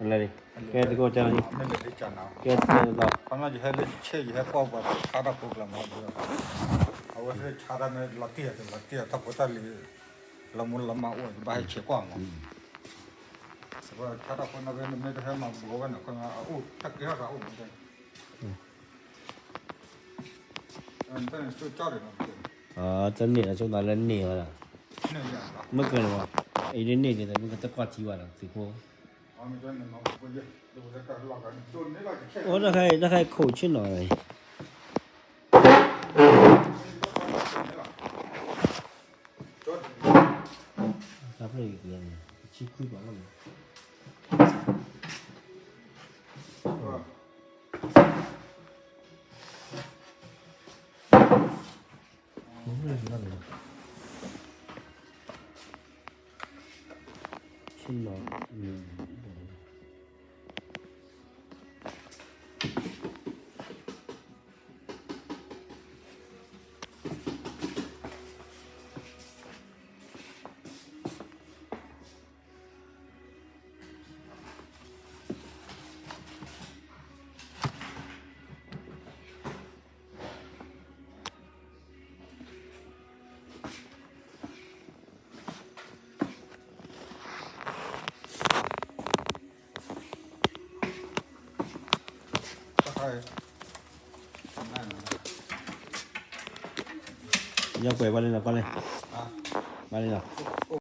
อะไรดิแกตะโกนจะอะไร ไม่เลยที่จะหนาว แกจะต่อ เขาน่าจะให้เล่นเชี่ยอยู่ให้ป้อแบบชาดาปุ๊บละมั้งเอาไว้ให้ชาดาเนี่ยลักเตี้ยจะลักเตี้ยถ้าพุทธลีละมุนละมาอ้วนไปให้เชี่ยกว้างมั้งแต่ว่าชาดาคนนั้นไม่ได้ให้มาบอกว่าเนี่ยคนนั้นอู้ถ้าเกี่ยวกับอู้มันจะอันนั้นช่วยจ่อเลยนะ真的就拿人捏了เนี่ยอย่างละ没跟了ไอ้เรื่องนี้เนี่ยมันก็ตะกอดทีว่าล่ะสิโค อ๋อไม่ใช่เนี่ยน้องคนเยอะดูจะการหลอกกันจนนี่ก็จะแค่โอ้那还口气หน่อยครับเลยอีกอย่างชี้คุยบ้างมั้ยชิ้นหน่อยใช่นั่น ยังไปวันเลยนะก่อนเลย อ่ะ มาเลยนะ ทุก